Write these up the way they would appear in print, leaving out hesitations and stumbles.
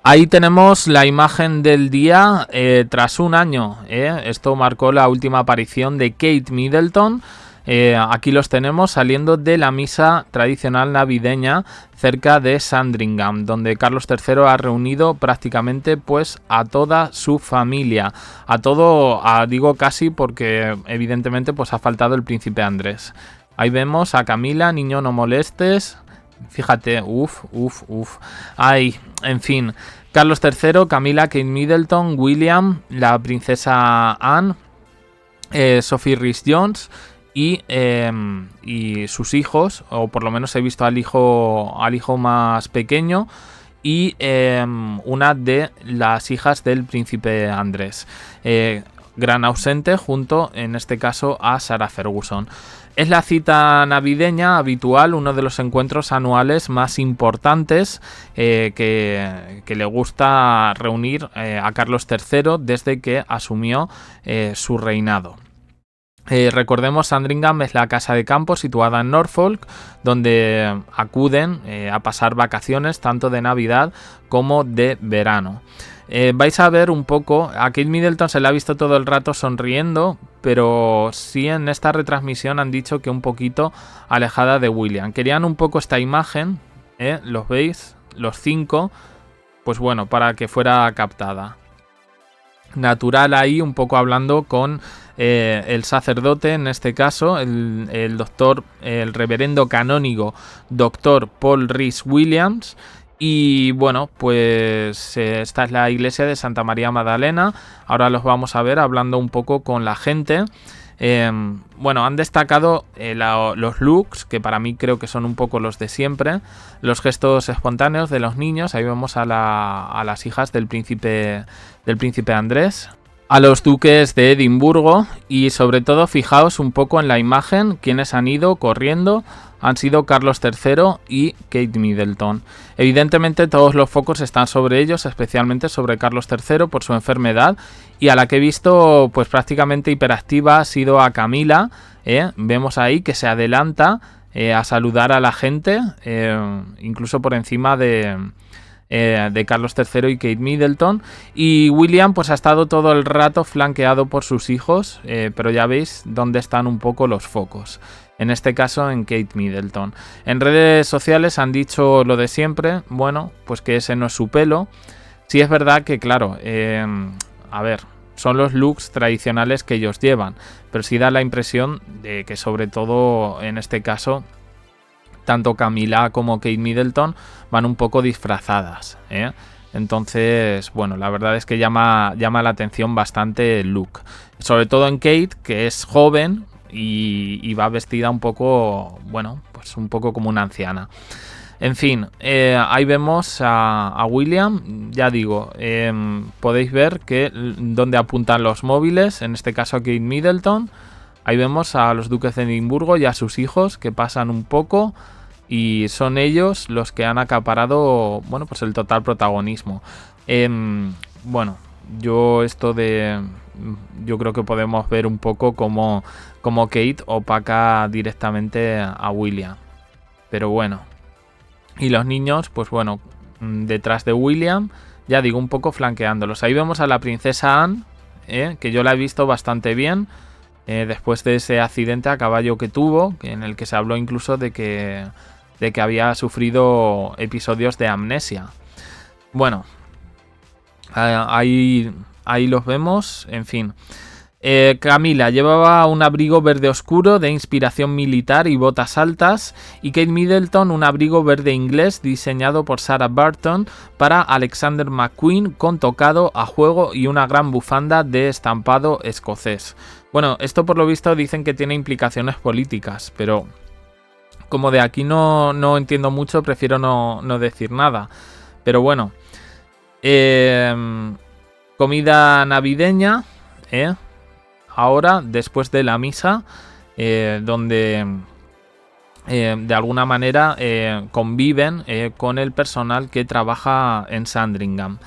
Ahí tenemos la imagen del día tras un año. Esto marcó la última aparición de Kate Middleton. Aquí los tenemos saliendo de la misa tradicional navideña cerca de Sandringham, donde Carlos III ha reunido prácticamente pues a toda su familia. Digo casi porque evidentemente pues ha faltado el príncipe Andrés. Ahí vemos a Camila, niño no molestes. Fíjate, Ay, en fin. Carlos III, Camila, Kate Middleton, William, la princesa Anne, Sophie Rhys-Jones y sus hijos, o por lo menos he visto al hijo más pequeño y una de las hijas del príncipe Andrés. Gran ausente junto, en este caso, a Sarah Ferguson. Es la cita navideña habitual, uno de los encuentros anuales más importantes que le gusta reunir a Carlos III desde que asumió su reinado. Recordemos, Sandringham es la casa de campo situada en Norfolk, donde acuden a pasar vacaciones tanto de Navidad como de verano. Vais a ver un poco, a Kate Middleton se la ha visto todo el rato sonriendo, pero sí en esta retransmisión han dicho que un poquito alejada de William. Querían un poco esta imagen, ¿los veis? Los 5, pues bueno, para que fuera captada. Natural ahí, un poco hablando con el sacerdote, en este caso, el doctor, el reverendo canónigo doctor Paul Rhys-Williams. Y bueno, pues esta es la iglesia de Santa María Magdalena. Ahora los vamos a ver hablando un poco con la gente. Bueno, han destacado los looks, que para mí creo que son un poco los de siempre. Los gestos espontáneos de los niños. Ahí vemos a las hijas del príncipe Andrés, a los duques de Edimburgo y sobre todo fijaos un poco en la imagen. Quienes han ido corriendo han sido Carlos III y Kate Middleton. Evidentemente todos los focos están sobre ellos, especialmente sobre Carlos III por su enfermedad, y a la que he visto pues prácticamente hiperactiva ha sido a Camila. Vemos ahí que se adelanta a saludar a la gente, incluso por encima de Carlos III y Kate Middleton. Y William pues ha estado todo el rato flanqueado por sus hijos, pero ya veis dónde están un poco los focos. En este caso en Kate Middleton. En redes sociales han dicho lo de siempre, bueno, pues que ese no es su pelo. Sí es verdad que claro, a ver, son los looks tradicionales que ellos llevan, pero sí da la impresión de que sobre todo en este caso tanto Camila como Kate Middleton van un poco disfrazadas, Entonces, bueno, la verdad es que llama la atención bastante el look. Sobre todo en Kate, que es joven y va vestida un poco, bueno, pues un poco como una anciana. En fin, ahí vemos a William, ya digo, podéis ver que donde apuntan los móviles, en este caso a Kate Middleton. Ahí vemos a los duques de Edimburgo y a sus hijos que pasan un poco y son ellos los que han acaparado, bueno, pues el total protagonismo. Bueno, yo creo que podemos ver un poco como Kate opaca directamente a William. Pero bueno. Y los niños, pues bueno, detrás de William, ya digo, un poco flanqueándolos. Ahí vemos a la princesa Anne, que yo la he visto bastante bien. Después de ese accidente a caballo que tuvo, en el que se habló incluso de que había sufrido episodios de amnesia. Bueno, ahí los vemos, en fin. Camila llevaba un abrigo verde oscuro de inspiración militar y botas altas, y Kate Middleton un abrigo verde inglés diseñado por Sarah Burton para Alexander McQueen con tocado a juego y una gran bufanda de estampado escocés. Bueno, esto por lo visto dicen que tiene implicaciones políticas, pero como de aquí no entiendo mucho, prefiero no decir nada. Pero bueno, comida navideña, ahora, después de la misa, donde de alguna manera conviven con el personal que trabaja en Sandringham.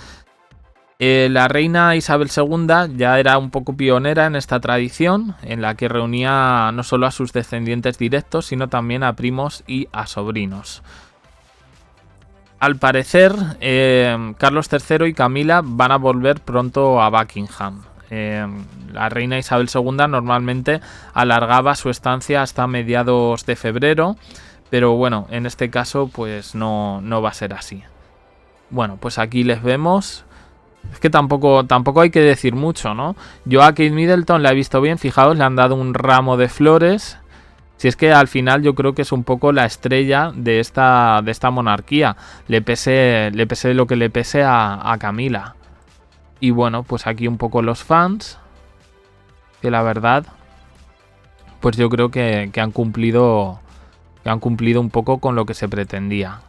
La reina Isabel II ya era un poco pionera en esta tradición, en la que reunía no solo a sus descendientes directos, sino también a primos y a sobrinos. Al parecer, Carlos III y Camila van a volver pronto a Buckingham. La reina Isabel II normalmente alargaba su estancia hasta mediados de febrero, pero bueno, en este caso pues no va a ser así. Bueno, pues aquí les vemos. Es que tampoco hay que decir mucho, ¿no? Yo a Kate Middleton la he visto bien, fijaos, le han dado un ramo de flores. Si es que al final yo creo que es un poco la estrella de esta monarquía, le pese lo que le pese a Camila. Y bueno, pues aquí un poco los fans, que la verdad, pues yo creo que han cumplido un poco con lo que se pretendía.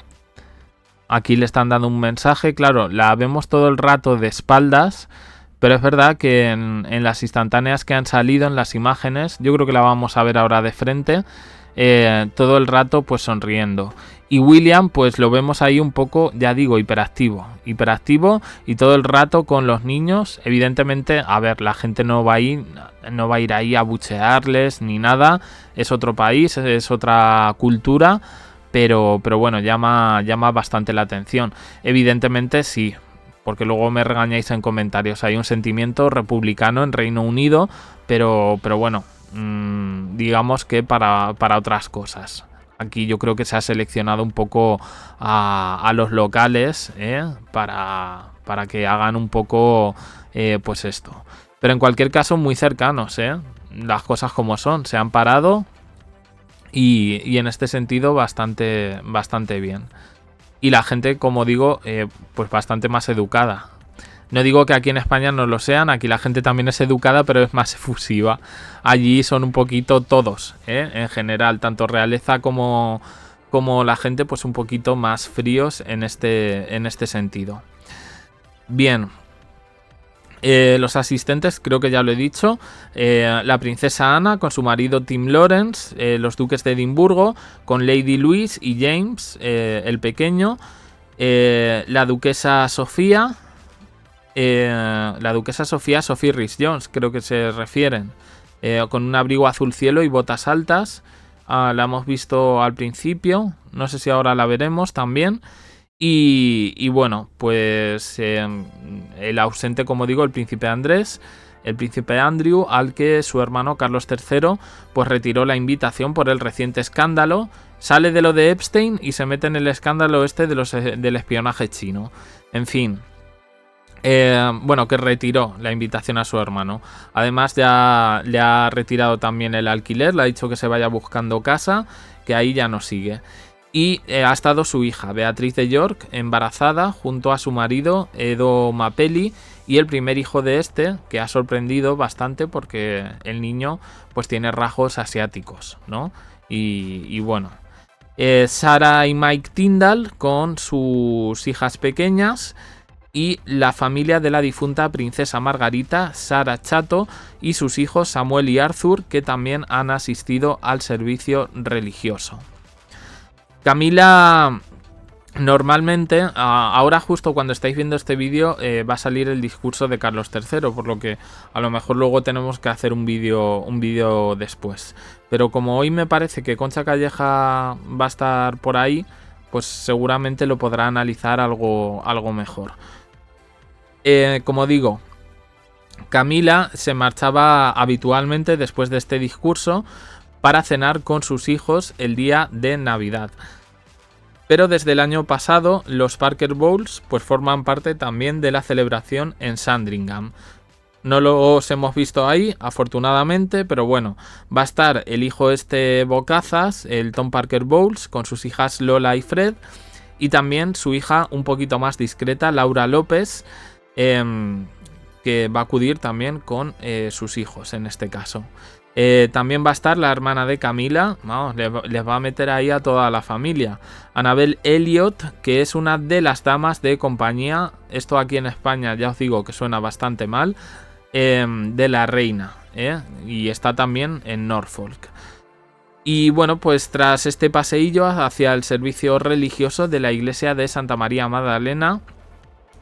Aquí le están dando un mensaje, claro, la vemos todo el rato de espaldas, pero es verdad que en las instantáneas que han salido, en las imágenes, yo creo que la vamos a ver ahora de frente, todo el rato pues sonriendo. Y William pues lo vemos ahí un poco, ya digo, hiperactivo y todo el rato con los niños. Evidentemente, a ver, la gente no va a ir ahí a buchearles ni nada, es otro país, es otra cultura, pero bueno, llama bastante la atención. Evidentemente sí, porque luego me regañáis en comentarios. Hay un sentimiento republicano en Reino Unido, pero bueno, digamos que para otras cosas. Aquí yo creo que se ha seleccionado un poco a los locales para que hagan un poco pues esto. Pero en cualquier caso muy cercanos, las cosas como son, se han parado y en este sentido bastante bien. Y la gente, como digo, pues bastante más educada. No digo que aquí en España no lo sean, aquí la gente también es educada, pero es más efusiva. Allí son un poquito todos, en general, tanto realeza como la gente, pues un poquito más fríos en este sentido. Bien. Los asistentes, creo que ya lo he dicho, la princesa Ana con su marido Tim Lawrence, los duques de Edimburgo con Lady Louise y James, el pequeño, la duquesa Sofía, Sophie Rhys-Jones, creo que se refieren, con un abrigo azul cielo y botas altas. La hemos visto al principio, no sé si ahora la veremos también. Y bueno, pues el ausente, como digo, el príncipe Andrés, el príncipe Andrew, al que su hermano Carlos III pues retiró la invitación por el reciente escándalo. Sale de lo de Epstein y se mete en el escándalo del espionaje chino. En fin, bueno, que retiró la invitación a su hermano. Además ya le ha retirado también el alquiler, le ha dicho que se vaya buscando casa, que ahí ya no sigue. Y ha estado su hija, Beatriz de York, embarazada junto a su marido, Edo Mapelli, y el primer hijo de este, que ha sorprendido bastante porque el niño pues tiene rasgos asiáticos, ¿no? Y bueno, Sarah y Mike Tyndall con sus hijas pequeñas y la familia de la difunta princesa Margarita, Sarah Chato, y sus hijos Samuel y Arthur, que también han asistido al servicio religioso. Camila, normalmente, ahora justo cuando estáis viendo este vídeo va a salir el discurso de Carlos III, por lo que a lo mejor luego tenemos que hacer un vídeo después. Pero como hoy me parece que Concha Calleja va a estar por ahí, pues seguramente lo podrá analizar algo mejor. Como digo, Camila se marchaba habitualmente después de este discurso para cenar con sus hijos el día de Navidad. Pero desde el año pasado los Parker Bowls pues forman parte también de la celebración en Sandringham. No los hemos visto ahí, afortunadamente, pero bueno, va a estar el hijo bocazas, el Tom Parker Bowles, con sus hijas Lola y Fred, y también su hija un poquito más discreta, Laura López, que va a acudir también con sus hijos en este caso. También va a estar la hermana de Camila, vamos, les va a meter ahí a toda la familia. Annabel Elliot, que es una de las damas de compañía, esto aquí en España ya os digo que suena bastante mal, de la reina, y está también en Norfolk. Y bueno, pues tras este paseillo hacia el servicio religioso de la iglesia de Santa María Magdalena,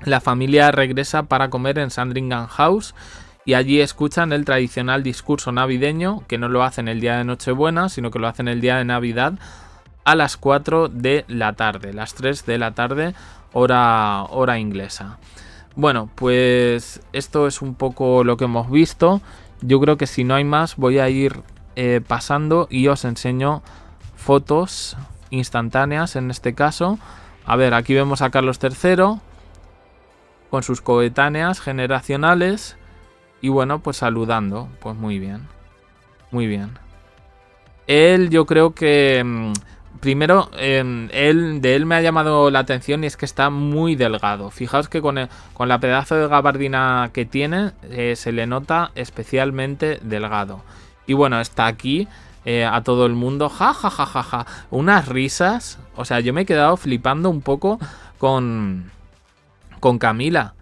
la familia regresa para comer en Sandringham House. Y allí escuchan el tradicional discurso navideño, que no lo hacen el día de Nochebuena, sino que lo hacen el día de Navidad, a las 4 de la tarde, las 3 de la tarde, hora inglesa. Bueno, pues esto es un poco lo que hemos visto. Yo creo que si no hay más voy a ir pasando y os enseño fotos instantáneas en este caso. A ver, aquí vemos a Carlos III con sus coetáneas generacionales y bueno, pues saludando. Pues muy bien, muy bien. Él, yo creo que primero, de él me ha llamado la atención y es que está muy delgado. Fijaos que con la pedazo de gabardina que tiene se le nota especialmente delgado. Y bueno, está aquí a todo el mundo. Ja, ja, ja, ja, ja. Unas risas. O sea, yo me he quedado flipando un poco con Camila.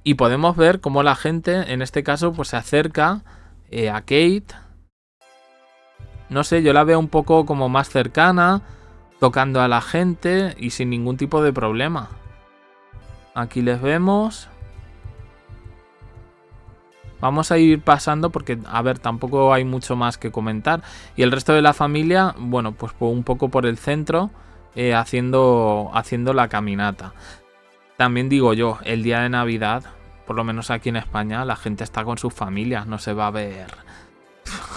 Y podemos ver cómo la gente, en este caso, pues se acerca a Kate. No sé, yo la veo un poco como más cercana, tocando a la gente y sin ningún tipo de problema. Aquí les vemos. Vamos a ir pasando porque, a ver, tampoco hay mucho más que comentar. Y el resto de la familia, bueno, pues un poco por el centro, haciendo la caminata. También digo yo, el día de Navidad, por lo menos aquí en España, la gente está con sus familias, no se va a ver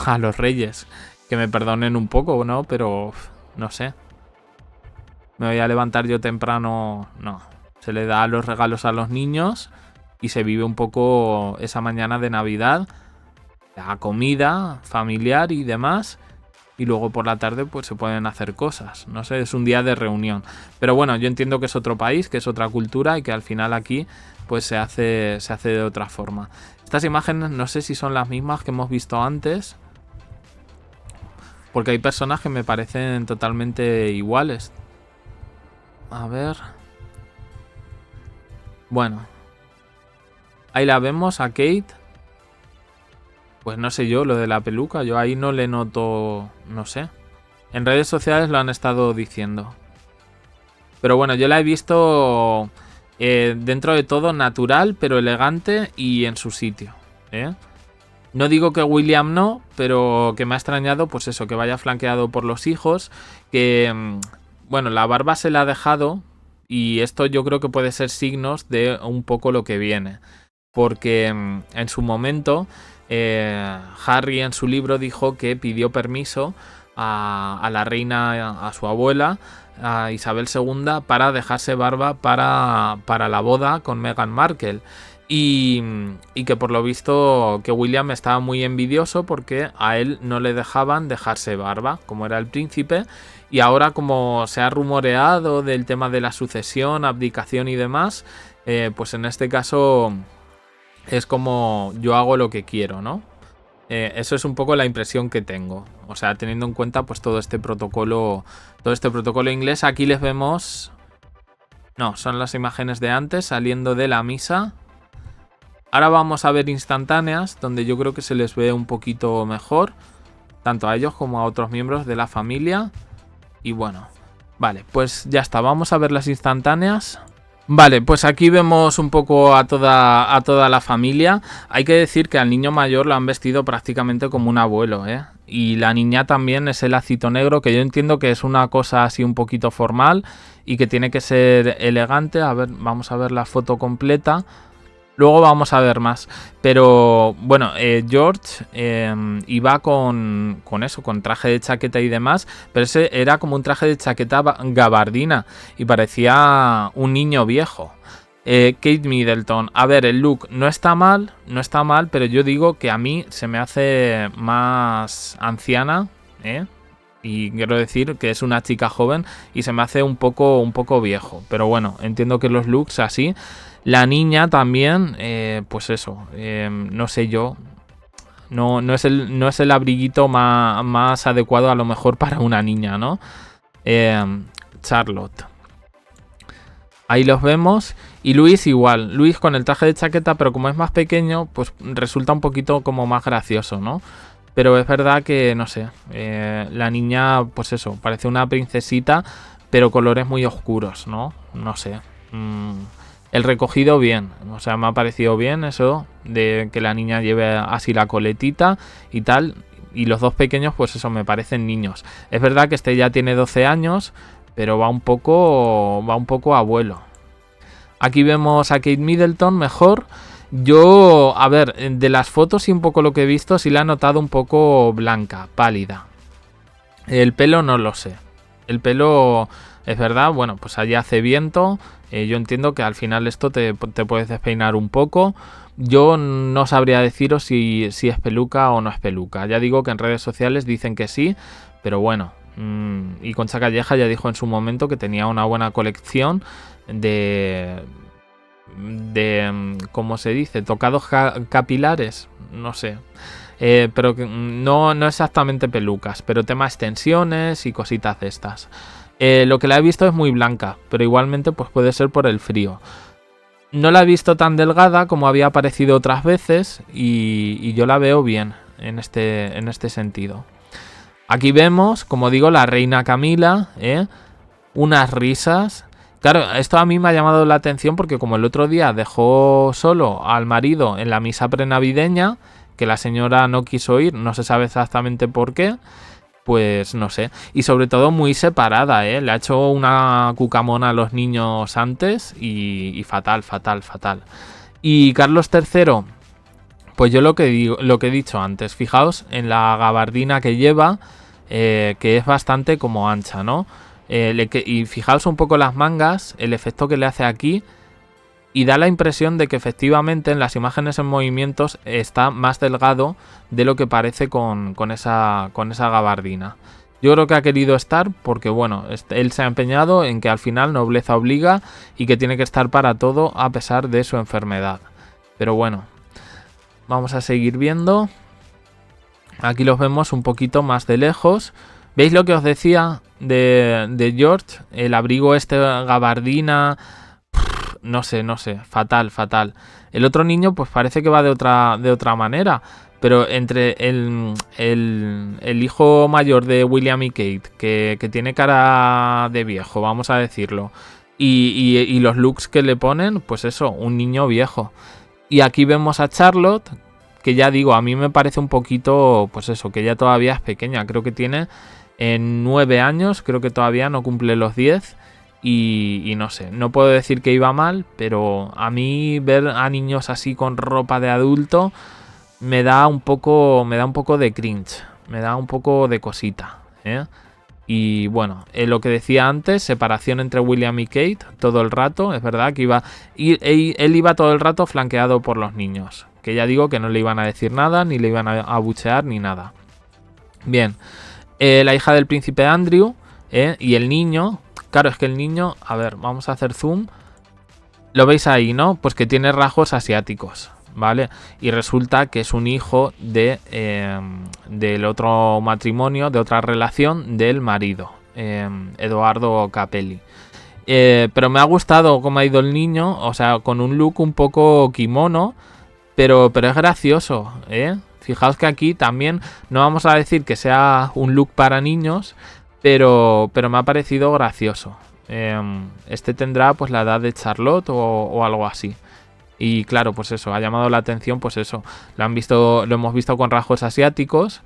a los reyes. Que me perdonen un poco, ¿no? Pero no sé. Me voy a levantar yo temprano. No. Se le da los regalos a los niños y se vive un poco esa mañana de Navidad. La comida familiar y demás. Y luego por la tarde pues se pueden hacer cosas. No sé, es un día de reunión. Pero bueno, yo entiendo que es otro país, que es otra cultura y que al final aquí pues se hace de otra forma. Estas imágenes no sé si son las mismas que hemos visto antes. Porque hay personas que me parecen totalmente iguales. A ver. Bueno. Ahí la vemos a Kate. Pues no sé yo, lo de la peluca. Yo ahí no le noto... No sé. En redes sociales lo han estado diciendo. Pero bueno, yo la he visto... dentro de todo natural, pero elegante y en su sitio. No digo que William no, pero que me ha extrañado, pues eso, que vaya flanqueado por los hijos, que, bueno, la barba se la ha dejado y esto yo creo que puede ser signos de un poco lo que viene. Porque en su momento, Harry en su libro dijo que pidió permiso a la reina, a su abuela, a Isabel II, para dejarse barba para la boda con Meghan Markle. Y que por lo visto que William estaba muy envidioso porque a él no le dejaban dejarse barba, como era el príncipe. Y ahora, como se ha rumoreado del tema de la sucesión, abdicación y demás, pues en este caso es como yo hago lo que quiero, ¿no? Eso es un poco la impresión que tengo. O sea, teniendo en cuenta pues todo este protocolo inglés. Aquí les vemos... No, son las imágenes de antes saliendo de la misa. Ahora vamos a ver instantáneas, donde yo creo que se les ve un poquito mejor, tanto a ellos como a otros miembros de la familia. Y bueno, vale, pues ya está, vamos a ver las instantáneas. Vale, pues aquí vemos un poco a toda la familia. Hay que decir que al niño mayor lo han vestido prácticamente como un abuelo, ¿eh? Y la niña también es el lacito negro, que yo entiendo que es una cosa así un poquito formal y que tiene que ser elegante. A ver, vamos a ver la foto completa. Luego vamos a ver más. Pero bueno, George iba con eso, con traje de chaqueta y demás. Pero ese era como un traje de chaqueta gabardina y parecía un niño viejo. Kate Middleton. A ver, el look no está mal, pero yo digo que a mí se me hace más anciana, y quiero decir que es una chica joven y se me hace un poco viejo. Pero bueno, entiendo que los looks así. La niña también, pues eso, no sé yo, no es el abriguito más adecuado a lo mejor para una niña, ¿no? Charlotte. Ahí los vemos. Y Luis igual, Luis con el traje de chaqueta, pero como es más pequeño, pues resulta un poquito como más gracioso, ¿no? Pero es verdad que, no sé, la niña, pues eso, parece una princesita, pero colores muy oscuros, ¿no? No sé. El recogido bien, o sea, me ha parecido bien eso de que la niña lleve así la coletita y tal. y los dos pequeños, pues eso, me parecen niños. Es verdad que este ya tiene 12 años, pero va un poco abuelo. Aquí vemos a Kate Middleton mejor. Yo, a ver, de las fotos y un poco lo que he visto, sí la he notado un poco blanca, pálida. El pelo no lo sé. El pelo, es verdad, bueno, pues allí hace viento. Yo entiendo que al final esto te puedes despeinar un poco. Yo no sabría deciros si es peluca o no es peluca. Ya digo que en redes sociales dicen que sí, pero bueno. Y Concha Calleja ya dijo en su momento que tenía una buena colección de ¿cómo se dice? Tocados capilares, no sé. Pero que no exactamente pelucas, pero tema extensiones y cositas de estas. Lo que la he visto es muy blanca, pero igualmente pues puede ser por el frío. No la he visto tan delgada como había aparecido otras veces y yo la veo bien en este sentido. Aquí vemos, como digo, la reina Camila, unas risas. Claro, esto a mí me ha llamado la atención porque como el otro día dejó solo al marido en la misa prenavideña, que la señora no quiso ir, no se sabe exactamente por qué, pues no sé. Y sobre todo muy separada, le ha hecho una cucamona a los niños antes y fatal. Y Carlos III, pues yo lo que he dicho antes, fijaos en la gabardina que lleva, que es bastante como ancha, ¿no? Y fijaos un poco las mangas, el efecto que le hace aquí, y da la impresión de que efectivamente en las imágenes en movimientos está más delgado de lo que parece con esa gabardina. Yo creo que ha querido estar porque, bueno, él se ha empeñado en que al final nobleza obliga y que tiene que estar para todo a pesar de su enfermedad. Pero bueno, vamos a seguir viendo. Aquí los vemos un poquito más de lejos. ¿Veis lo que os decía de George? El abrigo gabardina... No sé, fatal. El otro niño pues parece que va de otra manera, pero entre el hijo mayor de William y Kate, que tiene cara de viejo, vamos a decirlo, y los looks que le ponen, pues eso, un niño viejo. Y aquí vemos a Charlotte, que ya digo, a mí me parece un poquito, pues eso, que ya todavía es pequeña, creo que tiene 9 años, creo que todavía no cumple los 10. Y no sé, no puedo decir que iba mal, pero a mí ver a niños así con ropa de adulto me da un poco de cringe, me da un poco de cosita, Y bueno, lo que decía antes, separación entre William y Kate todo el rato, es verdad que él iba todo el rato flanqueado por los niños, que ya digo que no le iban a decir nada, ni le iban a abuchear, ni nada. Bien, la hija del príncipe Andrew, y el niño... Claro, es que el niño, a ver, vamos a hacer zoom. Lo veis ahí, ¿no? Pues que tiene rasgos asiáticos, ¿vale? Y resulta que es un hijo del otro matrimonio, de otra relación del marido, Edoardo Capelli. Pero me ha gustado cómo ha ido el niño, o sea, con un look un poco kimono, pero es gracioso, Fijaos que aquí también no vamos a decir que sea un look para niños, pero me ha parecido gracioso. Este tendrá pues la edad de Charlotte o algo así. Y claro, pues eso, ha llamado la atención, pues eso. Lo hemos visto con rasgos asiáticos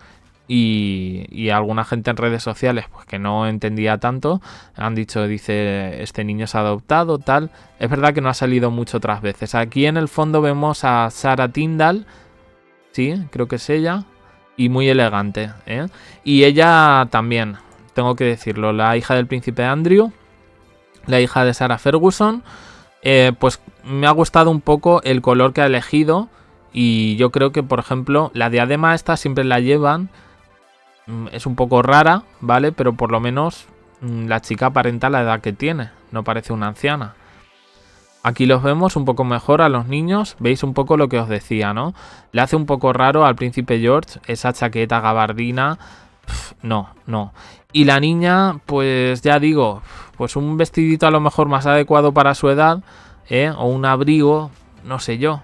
y alguna gente en redes sociales pues que no entendía tanto han dicho, dice, este niño es adoptado, tal. Es verdad que no ha salido mucho otras veces. Aquí en el fondo vemos a Sarah Tyndall, sí, creo que es ella, y muy elegante, Y ella también, tengo que decirlo, la hija del príncipe Andrew, la hija de Sarah Ferguson, pues me ha gustado un poco el color que ha elegido y yo creo que, por ejemplo, la diadema esta siempre la llevan, es un poco rara, ¿vale? Pero por lo menos la chica aparenta la edad que tiene, no parece una anciana. Aquí los vemos un poco mejor a los niños, veis un poco lo que os decía, ¿no? Le hace un poco raro al príncipe George esa chaqueta gabardina, no. Y la niña, pues ya digo, pues un vestidito a lo mejor más adecuado para su edad, o un abrigo, no sé yo.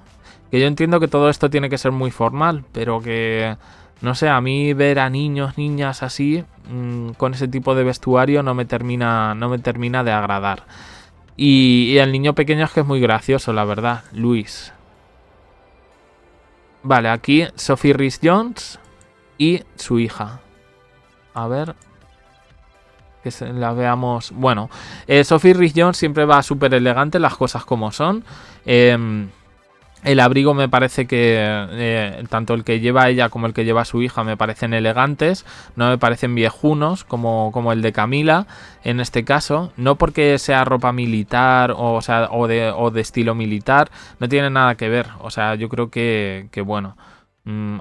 Que yo entiendo que todo esto tiene que ser muy formal, pero que, no sé, a mí ver a niños, niñas así, con ese tipo de vestuario no me termina de agradar. Y el niño pequeño es que es muy gracioso, la verdad, Luis. Vale, aquí Sophie Rhys-Jones. y su hija. A ver, que la veamos. Bueno, Sophie Rhys-Jones siempre va súper elegante, las cosas como son. El abrigo me parece que tanto el que lleva ella como el que lleva su hija me parecen elegantes, no me parecen viejunos como el de Camila en este caso, no porque sea ropa militar o de estilo militar, no tiene nada que ver, o sea, yo creo que bueno,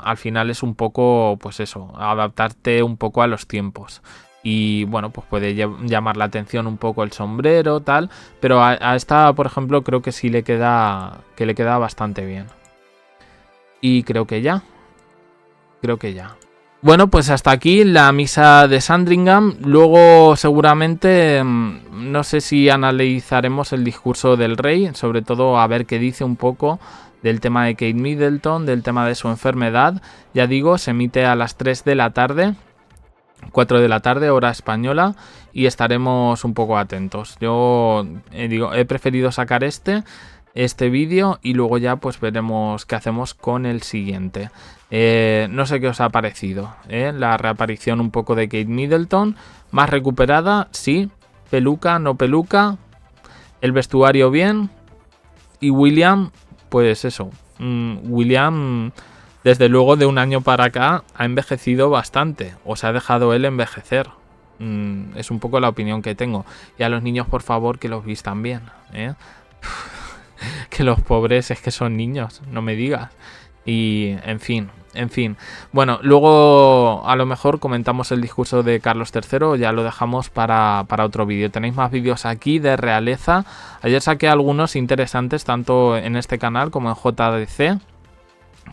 al final es un poco, pues eso, adaptarte un poco a los tiempos. Y bueno, pues puede llamar la atención un poco el sombrero, tal. Pero a esta, por ejemplo, creo que sí le queda bastante bien. Y creo que ya. Bueno, pues hasta aquí la misa de Sandringham. Luego seguramente, no sé si analizaremos el discurso del rey. Sobre todo a ver qué dice un poco del tema de Kate Middleton, del tema de su enfermedad. Ya digo, se emite a las 3 de la tarde. 4 de la tarde, hora española, y estaremos un poco atentos. Yo he preferido sacar este vídeo y luego ya pues veremos qué hacemos con el siguiente. No sé qué os ha parecido, la reaparición un poco de Kate Middleton, más recuperada, sí, peluca, no peluca, el vestuario bien, y William, pues eso, William... Desde luego, de un año para acá ha envejecido bastante, o se ha dejado él envejecer. Es un poco la opinión que tengo. Y a los niños, por favor, que los vistan bien, que los pobres es que son niños, no me digas. Y, en fin. Bueno, luego a lo mejor comentamos el discurso de Carlos III, ya lo dejamos para otro vídeo. Tenéis más vídeos aquí de realeza. Ayer saqué algunos interesantes, tanto en este canal como en JDC.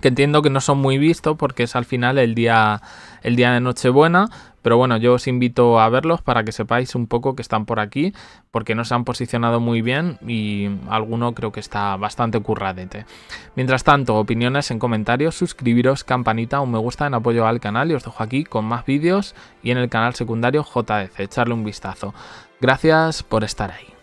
Que entiendo que no son muy vistos porque es al final el día de Nochebuena, pero bueno, yo os invito a verlos para que sepáis un poco que están por aquí, porque no se han posicionado muy bien y alguno creo que está bastante curradete. Mientras tanto, opiniones en comentarios, suscribiros, campanita, un me gusta en apoyo al canal y os dejo aquí con más vídeos y en el canal secundario JDC, echarle un vistazo. Gracias por estar ahí.